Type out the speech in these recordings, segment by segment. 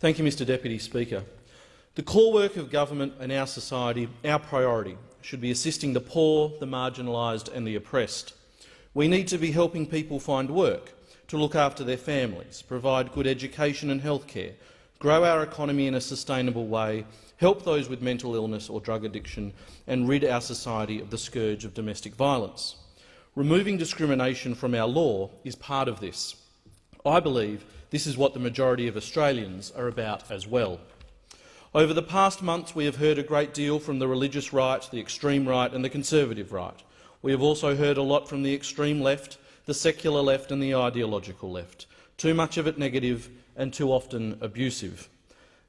Thank you, Mr Deputy Speaker. The core work of government and our society, our priority, should be assisting the poor, the marginalised and the oppressed. We need to be helping people find work, to look after their families, provide good education and health care, grow our economy in a sustainable way, help those with mental illness or drug addiction and rid our society of the scourge of domestic violence. Removing discrimination from our law is part of this. I believe this is what the majority of Australians are about as well. Over the past months we have heard a great deal from the religious right, the extreme right and the conservative right. We have also heard a lot from the extreme left, the secular left and the ideological left, too much of it negative and too often abusive.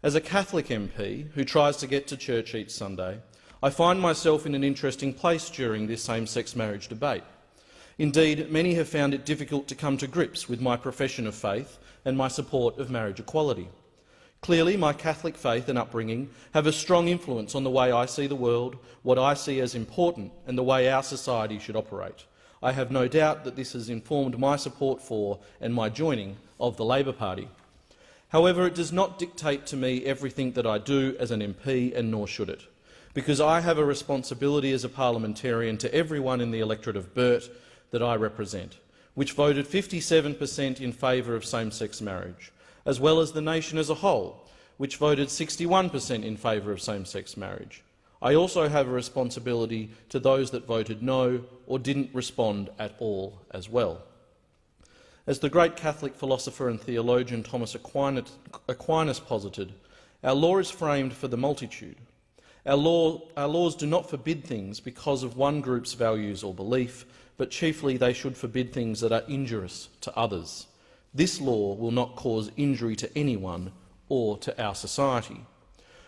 As a Catholic MP who tries to get to church each Sunday, I find myself in an interesting place during this same-sex marriage debate. Indeed, many have found it difficult to come to grips with my profession of faith and my support of marriage equality. Clearly, my Catholic faith and upbringing have a strong influence on the way I see the world, what I see as important and the way our society should operate. I have no doubt that this has informed my support for and my joining of the Labor Party. However, it does not dictate to me everything that I do as an MP, and nor should it, because I have a responsibility as a parliamentarian to everyone in the electorate of Burt that I represent, which voted 57% in favour of same-sex marriage, as well as the nation as a whole, which voted 61% in favour of same-sex marriage. I also have a responsibility to those that voted no or didn't respond at all as well. As the great Catholic philosopher and theologian Thomas Aquinas posited, our law is framed for the multitude. Our laws do not forbid things because of one group's values or belief, but chiefly they should forbid things that are injurious to others. This law will not cause injury to anyone or to our society.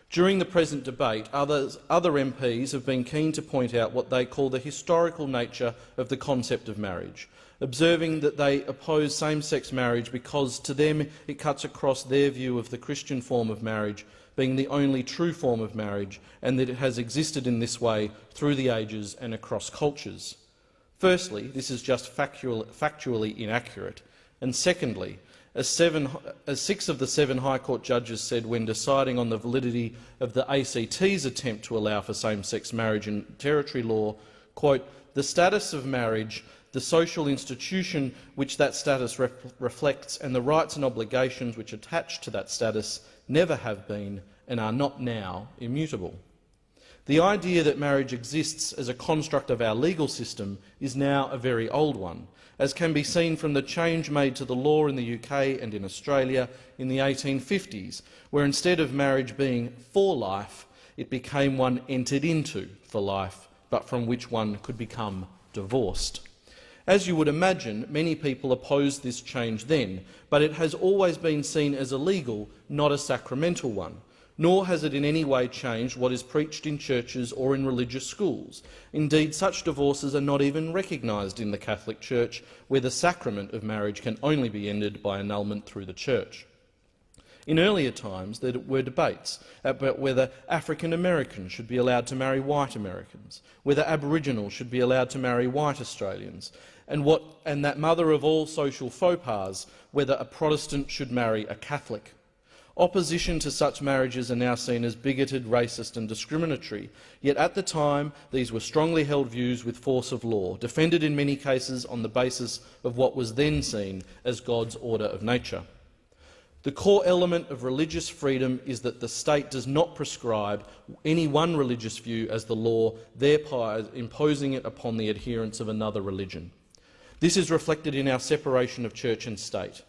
During the present debate, other MPs have been keen to point out what they call the historical nature of the concept of marriage, observing that they oppose same-sex marriage because to them it cuts across their view of the Christian form of marriage being the only true form of marriage, and that it has existed in this way through the ages and across cultures. Firstly, this is just factually inaccurate, and secondly, as 6 of the 7 High Court judges said when deciding on the validity of the ACT's attempt to allow for same-sex marriage in territory law, quote, "The status of marriage, the social institution which that status reflects, and the rights and obligations which attach to that status never have been and are not now immutable." The idea that marriage exists as a construct of our legal system is now a very old one, as can be seen from the change made to the law in the UK and in Australia in the 1850s, where instead of marriage being for life, it became one entered into for life, but from which one could become divorced. As you would imagine, many people opposed this change then, but it has always been seen as a legal, not a sacramental one. Nor has it in any way changed what is preached in churches or in religious schools. Indeed, such divorces are not even recognised in the Catholic Church, where the sacrament of marriage can only be ended by annulment through the Church. In earlier times, there were debates about whether African Americans should be allowed to marry white Americans, whether Aboriginals should be allowed to marry white Australians, and that mother of all social faux pas, whether a Protestant should marry a Catholic. Opposition to such marriages are now seen as bigoted, racist and discriminatory, yet at the time these were strongly held views with force of law, defended in many cases on the basis of what was then seen as God's order of nature. The core element of religious freedom is that the state does not prescribe any one religious view as the law, thereby imposing it upon the adherents of another religion. This is reflected in our separation of church and state.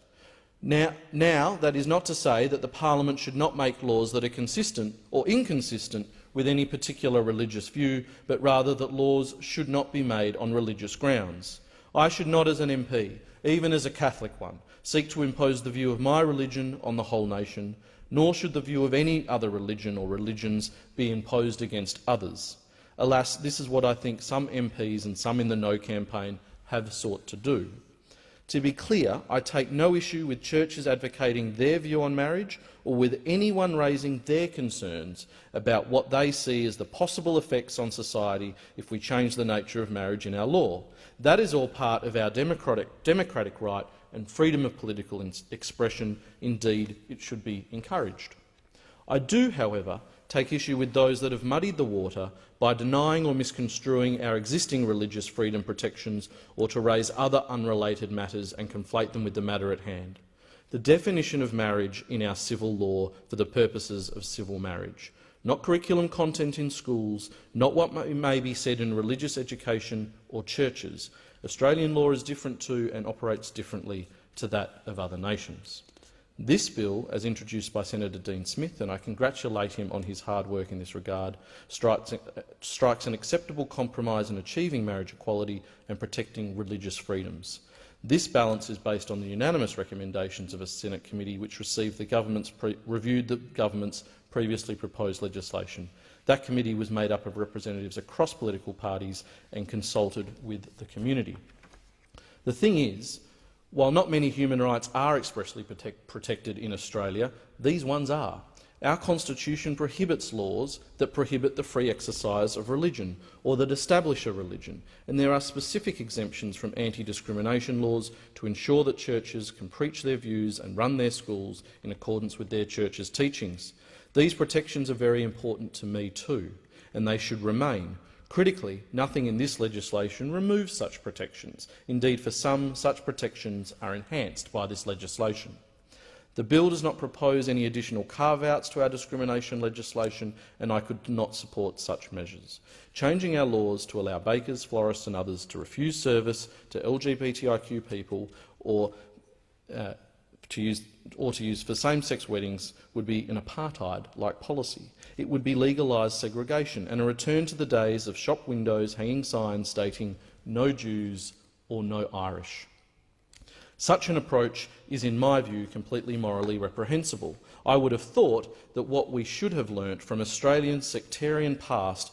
Now, that is not to say that the Parliament should not make laws that are consistent or inconsistent with any particular religious view, but rather that laws should not be made on religious grounds. I should not, as an MP, even as a Catholic one, seek to impose the view of my religion on the whole nation, nor should the view of any other religion or religions be imposed against others. Alas, this is what I think some MPs and some in the No campaign have sought to do. To be clear, I take no issue with churches advocating their view on marriage or with anyone raising their concerns about what they see as the possible effects on society if we change the nature of marriage in our law. That is all part of our democratic right and freedom of political expression. Indeed, it should be encouraged. I do, however, take issue with those that have muddied the water by denying or misconstruing our existing religious freedom protections, or to raise other unrelated matters and conflate them with the matter at hand. The definition of marriage in our civil law for the purposes of civil marriage, not curriculum content in schools, not what may be said in religious education or churches. Australian law is different to and operates differently to that of other nations. This bill, as introduced by Senator Dean Smith, and I congratulate him on his hard work in this regard, strikes an acceptable compromise in achieving marriage equality and protecting religious freedoms. This balance is based on the unanimous recommendations of a Senate committee which reviewed the government's previously proposed legislation. That committee was made up of representatives across political parties and consulted with the community. The thing is, while not many human rights are expressly protected in Australia, these ones are. Our Constitution prohibits laws that prohibit the free exercise of religion or that establish a religion, and there are specific exemptions from anti-discrimination laws to ensure that churches can preach their views and run their schools in accordance with their church's teachings. These protections are very important to me too, and they should remain. Critically, nothing in this legislation removes such protections. Indeed, for some, such protections are enhanced by this legislation. The bill does not propose any additional carve-outs to our discrimination legislation, and I could not support such measures. Changing our laws to allow bakers, florists and others to refuse service to LGBTIQ people or to use for same-sex weddings would be an apartheid-like policy. It would be legalised segregation and a return to the days of shop windows hanging signs stating "No Jews" or "No Irish." Such an approach is, in my view, completely morally reprehensible. I would have thought that what we should have learnt from Australia's sectarian past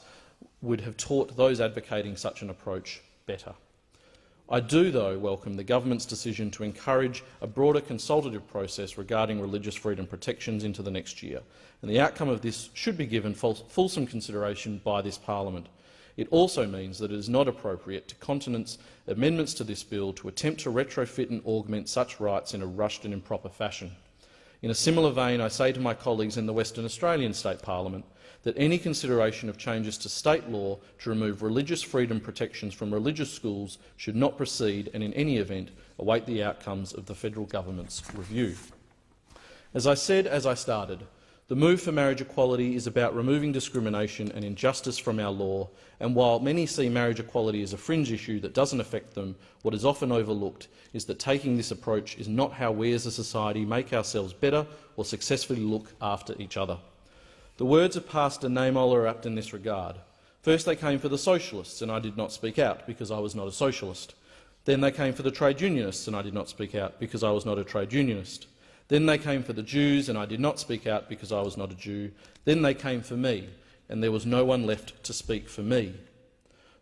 would have taught those advocating such an approach better. I do, though, welcome the government's decision to encourage a broader consultative process regarding religious freedom protections into the next year, and the outcome of this should be given fulsome consideration by this parliament. It also means that it is not appropriate to countenance amendments to this bill to attempt to retrofit and augment such rights in a rushed and improper fashion. In a similar vein, I say to my colleagues in the Western Australian State Parliament that any consideration of changes to state law to remove religious freedom protections from religious schools should not proceed and, in any event, await the outcomes of the federal government's review. As I said as I started, the move for marriage equality is about removing discrimination and injustice from our law, and while many see marriage equality as a fringe issue that doesn't affect them, what is often overlooked is that taking this approach is not how we as a society make ourselves better or successfully look after each other. The words of Pastor Naimol are apt in this regard. First they came for the socialists, and I did not speak out because I was not a socialist. Then they came for the trade unionists, and I did not speak out because I was not a trade unionist. Then they came for the Jews, and I did not speak out because I was not a Jew. Then they came for me, and there was no one left to speak for me.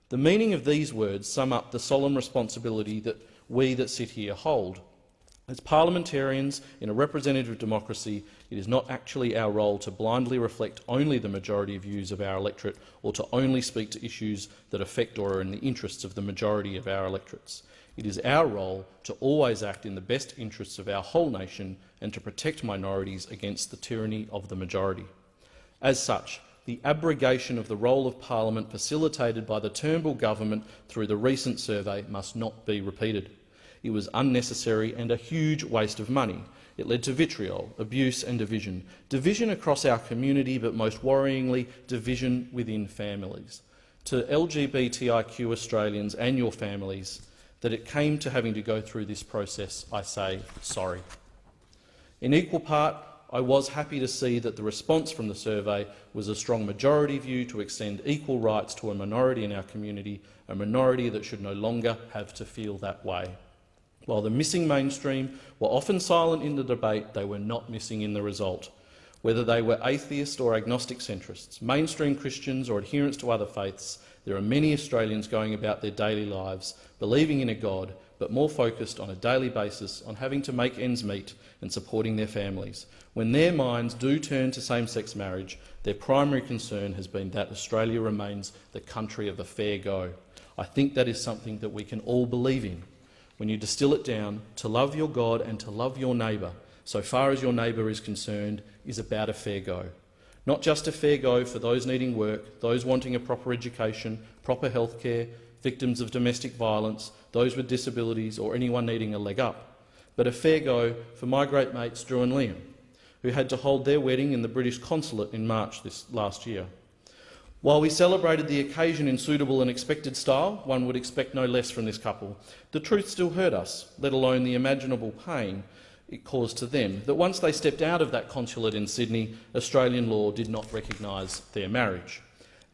The meaning of these words sum up the solemn responsibility that we that sit here hold. As parliamentarians in a representative democracy, it is not actually our role to blindly reflect only the majority views of our electorate or to only speak to issues that affect or are in the interests of the majority of our electorates. It is our role to always act in the best interests of our whole nation and to protect minorities against the tyranny of the majority. As such, the abrogation of the role of Parliament facilitated by the Turnbull government through the recent survey must not be repeated. It was unnecessary and a huge waste of money. It led to vitriol, abuse and division. Division across our community, but most worryingly, division within families. To LGBTIQ Australians and your families, that it came to having to go through this process, I say sorry. In equal part, I was happy to see that the response from the survey was a strong majority view to extend equal rights to a minority in our community, a minority that should no longer have to feel that way. While the missing mainstream were often silent in the debate, they were not missing in the result. Whether they were atheist or agnostic centrists, mainstream Christians or adherents to other faiths, there are many Australians going about their daily lives believing in a God, but more focused on a daily basis on having to make ends meet and supporting their families. When their minds do turn to same-sex marriage, their primary concern has been that Australia remains the country of a fair go. I think that is something that we can all believe in. when you distill it down, to love your God and to love your neighbour, so far as your neighbour is concerned, is about a fair go. Not just a fair go for those needing work, those wanting a proper education, proper health care, victims of domestic violence, those with disabilities or anyone needing a leg up, but a fair go for my great mates Drew and Liam, who had to hold their wedding in the British consulate in March this last year. While we celebrated the occasion in suitable and expected style, one would expect no less from this couple, the truth still hurt us, let alone the imaginable pain it caused to them, that once they stepped out of that consulate in Sydney, Australian law did not recognise their marriage.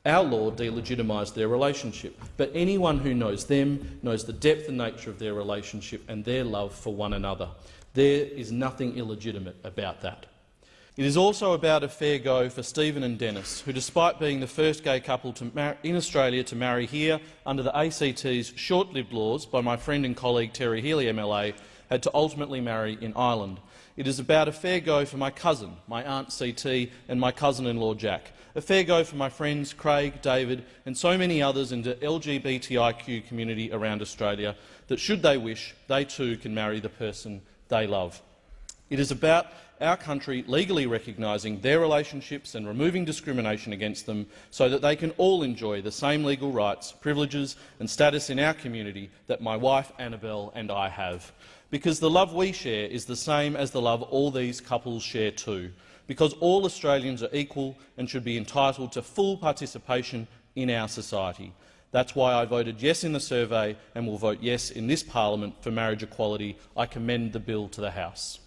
Our law delegitimised their relationship, but anyone who knows them knows the depth and nature of their relationship and their love for one another. There is nothing illegitimate about that. It is also about a fair go for Stephen and Dennis, who, despite being the first gay couple in Australia to marry here under the ACT's short-lived laws by my friend and colleague Terry Healy MLA, had to ultimately marry in Ireland. It is about a fair go for my cousin, my aunt CT and my cousin-in-law Jack. A fair go for my friends Craig, David and so many others in the LGBTIQ community around Australia that, should they wish, they too can marry the person they love. It is about our country legally recognising their relationships and removing discrimination against them so that they can all enjoy the same legal rights, privileges and status in our community that my wife Annabelle and I have. Because the love we share is the same as the love all these couples share too. Because all Australians are equal and should be entitled to full participation in our society. That's why I voted yes in the survey and will vote yes in this parliament for marriage equality. I commend the bill to the House.